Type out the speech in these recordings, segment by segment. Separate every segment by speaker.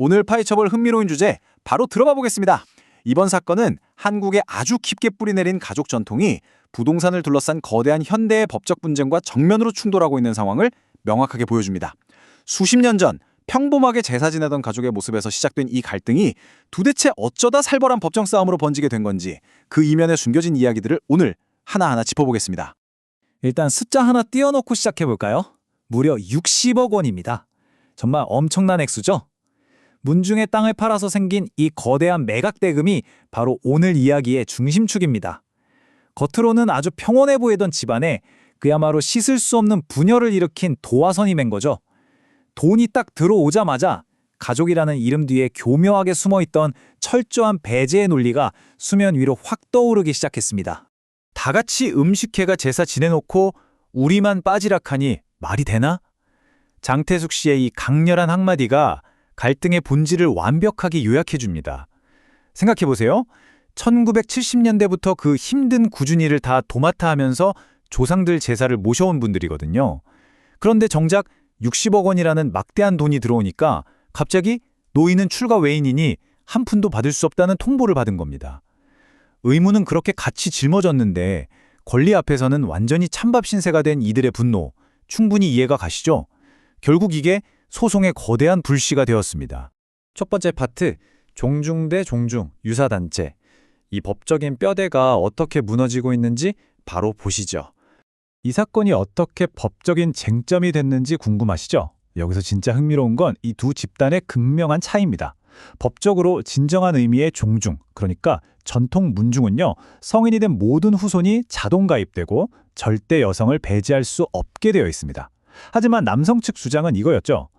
Speaker 1: 오늘 파헤쳐볼 흥미로운 주제 바로 들어봐 보겠습니다. 이번 사건은 한국에 아주 깊게 뿌리내린 가족 전통이 부동산을 둘러싼 거대한 현대의 법적 분쟁과 정면으로 충돌하고 있는 상황을 명확하게 보여줍니다. 수십 년 전 평범하게 제사 지내던 가족의 모습에서 시작된 이 갈등이 도대체 어쩌다 살벌한 법정 싸움으로 번지게 된 건지 그 이면에 숨겨진 이야기들을 오늘 하나하나 짚어보겠습니다.
Speaker 2: 일단 숫자 하나 띄워놓고 시작해볼까요? 무려 60억 원입니다. 정말 엄청난 액수죠? 문중의 땅을 팔아서 생긴 이 거대한 매각 대금이 바로 오늘 이야기의 중심축입니다. 겉으로는 아주 평온해 보이던 집안에 그야말로 씻을 수 없는 분열을 일으킨 도화선이 맨 거죠. 돈이 딱 들어오자마자 가족이라는 이름 뒤에 교묘하게 숨어있던 철저한 배제의 논리가 수면 위로 확 떠오르기 시작했습니다. 다 같이 음식회가 제사 지내놓고 우리만 빠지락하니 말이 되나? 장태숙 씨의 이 강렬한 한마디가 갈등의 본질을 완벽하게 요약해줍니다. 생각해보세요. 1970년대부터 그 힘든 꾸준히를 다 도맡아 하면서 조상들 제사를 모셔온 분들이거든요. 그런데 정작 60억 원이라는 막대한 돈이 들어오니까 갑자기 노인은 출가 외인이니 한 푼도 받을 수 없다는 통보를 받은 겁니다. 의무는 그렇게 같이 짊어졌는데 권리 앞에서는 완전히 찬밥 신세가 된 이들의 분노, 충분히 이해가 가시죠? 결국 이게 소송의 거대한 불씨가 되었습니다. 첫 번째 파트, 종중 대 종중, 유사단체. 이 법적인 뼈대가 어떻게 무너지고 있는지 바로 보시죠. 이 사건이 어떻게 법적인 쟁점이 됐는지 궁금하시죠? 여기서 진짜 흥미로운 건 이 두 집단의 극명한 차이입니다. 법적으로 진정한 의미의 종중, 그러니까 전통 문중은요, 성인이 된 모든 후손이 자동 가입되고 절대 여성을 배제할 수 없게 되어 있습니다. 하지만 남성 측 주장은 이거였죠.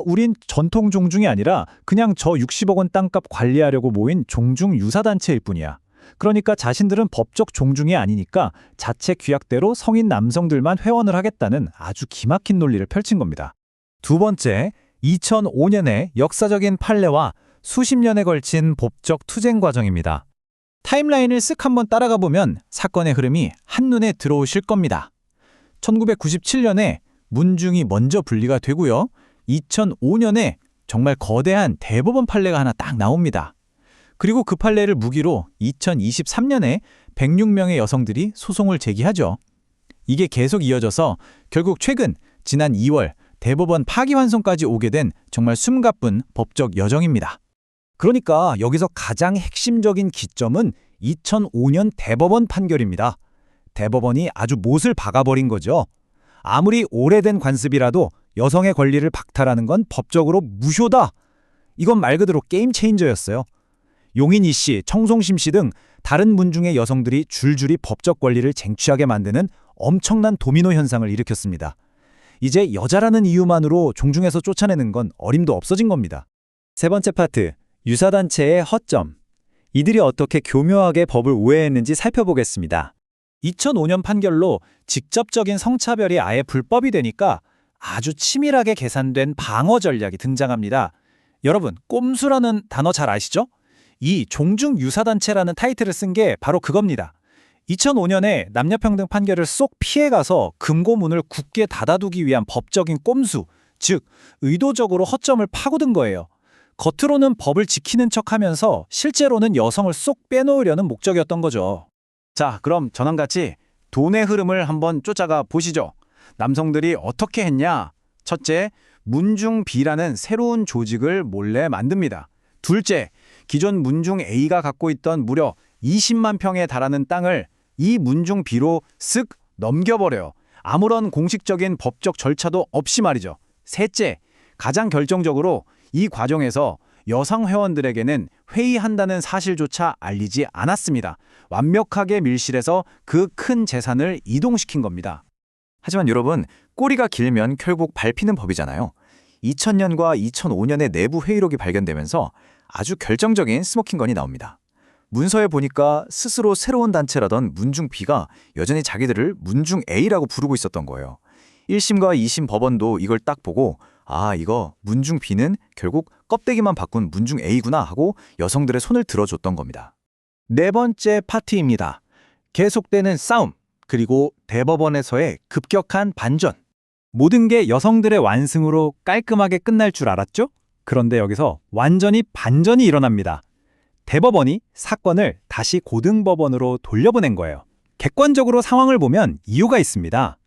Speaker 2: 우린 전통 종중이 아니라 그냥 저 60억 원 땅값 관리하려고 모인 종중 유사단체일 뿐이야. 그러니까 자신들은 법적 종중이 아니니까 자체 규약대로 성인 남성들만 회원을 하겠다는 아주 기막힌 논리를 펼친 겁니다. 두 번째, 2005년의 역사적인 판례와 수십 년에 걸친 법적 투쟁 과정입니다. 타임라인을 쓱 한번 따라가 보면 사건의 흐름이 한눈에 들어오실 겁니다. 1997년에 문중이 먼저 분리가 되고요. 2005년에 정말 거대한 대법원 판례가 하나 딱 나옵니다. 그리고 그 판례를 무기로 2023년에 106명의 여성들이 소송을 제기하죠. 이게 계속 이어져서 결국 최근 지난 2월 대법원 파기환송까지 오게 된 정말 숨가쁜 법적 여정입니다. 그러니까 여기서 가장 핵심적인 기점은 2005년 대법원 판결입니다. 대법원이 아주 못을 박아버린 거죠. 아무리 오래된 관습이라도 여성의 권리를 박탈하는 건 법적으로 무효다. 이건 말 그대로 게임 체인저였어요. 용인이 씨, 청송심 씨 등 다른 문중의 여성들이 줄줄이 법적 권리를 쟁취하게 만드는 엄청난 도미노 현상을 일으켰습니다. 이제 여자라는 이유만으로 종중에서 쫓아내는 건 어림도 없어진 겁니다. 세 번째 파트, 유사단체의 허점. 이들이 어떻게 교묘하게 법을 오해했는지 살펴보겠습니다. 2005년 판결로 직접적인 성차별이 아예 불법이 되니까 아주 치밀하게 계산된 방어 전략이 등장합니다. 여러분, 꼼수라는 단어 잘 아시죠? 이 종중 유사단체라는 타이틀을 쓴 게 바로 그겁니다. 2005년에 남녀평등 판결을 쏙 피해가서 금고문을 굳게 닫아두기 위한 법적인 꼼수, 즉 의도적으로 허점을 파고든 거예요. 겉으로는 법을 지키는 척하면서 실제로는 여성을 쏙 빼놓으려는 목적이었던 거죠. 자, 그럼 저랑 같이 돈의 흐름을 한번 쫓아가 보시죠. 남성들이 어떻게 했냐? 첫째, 문중비라는 새로운 조직을 몰래 만듭니다. 둘째, 기존 문중 A가 갖고 있던 무려 20만 평에 달하는 땅을 이 문중 B로 쓱 넘겨버려요. 아무런 공식적인 법적 절차도 없이 말이죠. 셋째, 가장 결정적으로 이 과정에서 여성 회원들에게는 회의한다는 사실조차 알리지 않았습니다. 완벽하게 밀실해서 그 큰 재산을 이동시킨 겁니다.
Speaker 3: 하지만 여러분, 꼬리가 길면 결국 밟히는 법이잖아요. 2000년과 2005년의 내부 회의록이 발견되면서 아주 결정적인 스모킹건이 나옵니다. 문서에 보니까 스스로 새로운 단체라던 문중 B가 여전히 자기들을 문중 A라고 부르고 있었던 거예요. 1심과 2심 법원도 이걸 딱 보고 이거 문중 B는 결국 껍데기만 바꾼 문중 A구나 하고 여성들의 손을 들어줬던 겁니다.
Speaker 2: 네 번째 파트입니다. 계속되는 싸움, 그리고 대법원에서의 급격한 반전. 모든 게 여성들의 완승으로 깔끔하게 끝날 줄 알았죠? 그런데 여기서 완전히 반전이 일어납니다. 대법원이 사건을 다시 고등법원으로 돌려보낸 거예요. 객관적으로 상황을 보면 이유가 있습니다.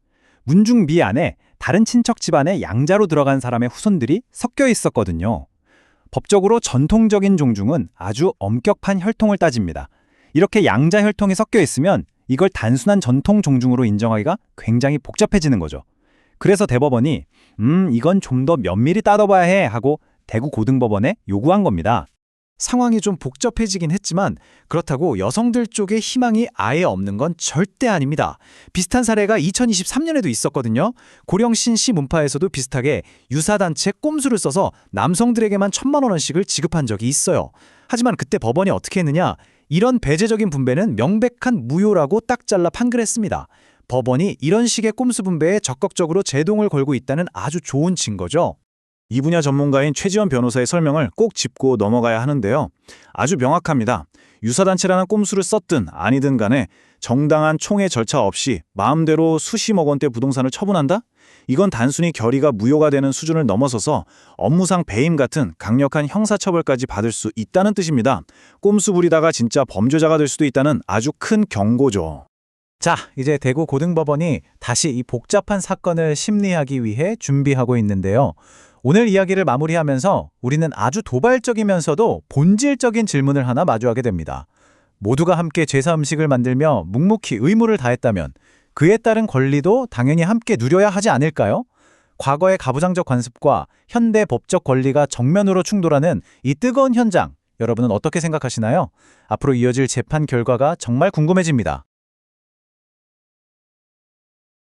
Speaker 2: 문중 미 안에 다른 친척 집안의 양자로 들어간 사람의 후손들이 섞여 있었거든요. 법적으로 전통적인 종중은 아주 엄격한 혈통을 따집니다. 이렇게 양자 혈통이 섞여 있으면 이걸 단순한 전통 종중으로 인정하기가 굉장히 복잡해지는 거죠. 그래서 대법원이 이건 좀 더 면밀히 따져봐야 해 하고 대구 고등법원에 요구한 겁니다.
Speaker 3: 상황이 좀 복잡해지긴 했지만 그렇다고 여성들 쪽에 희망이 아예 없는 건 절대 아닙니다. 비슷한 사례가 2023년에도 있었거든요. 고령신 시 문파에서도 비슷하게 유사단체 꼼수를 써서 남성들에게만 1,000만 원씩을 지급한 적이 있어요. 하지만 그때 법원이 어떻게 했느냐? 이런 배제적인 분배는 명백한 무효라고 딱 잘라 판결했습니다. 법원이 이런 식의 꼼수 분배에 적극적으로 제동을 걸고 있다는 아주 좋은 증거죠.
Speaker 4: 이 분야 전문가인 최지원 변호사의 설명을 꼭 짚고 넘어가야 하는데요. 아주 명확합니다. 유사단체라는 꼼수를 썼든 아니든 간에 정당한 총회 절차 없이 마음대로 수십억 원대 부동산을 처분한다? 이건 단순히 결의가 무효가 되는 수준을 넘어서서 업무상 배임 같은 강력한 형사처벌까지 받을 수 있다는 뜻입니다. 꼼수 부리다가 진짜 범죄자가 될 수도 있다는 아주 큰 경고죠.
Speaker 2: 자, 이제 대구 고등법원이 다시 이 복잡한 사건을 심리하기 위해 준비하고 있는데요. 오늘 이야기를 마무리하면서 우리는 아주 도발적이면서도 본질적인 질문을 하나 마주하게 됩니다. 모두가 함께 제사 음식을 만들며 묵묵히 의무를 다했다면 그에 따른 권리도 당연히 함께 누려야 하지 않을까요? 과거의 가부장적 관습과 현대 법적 권리가 정면으로 충돌하는 이 뜨거운 현장, 여러분은 어떻게 생각하시나요? 앞으로 이어질 재판 결과가 정말 궁금해집니다.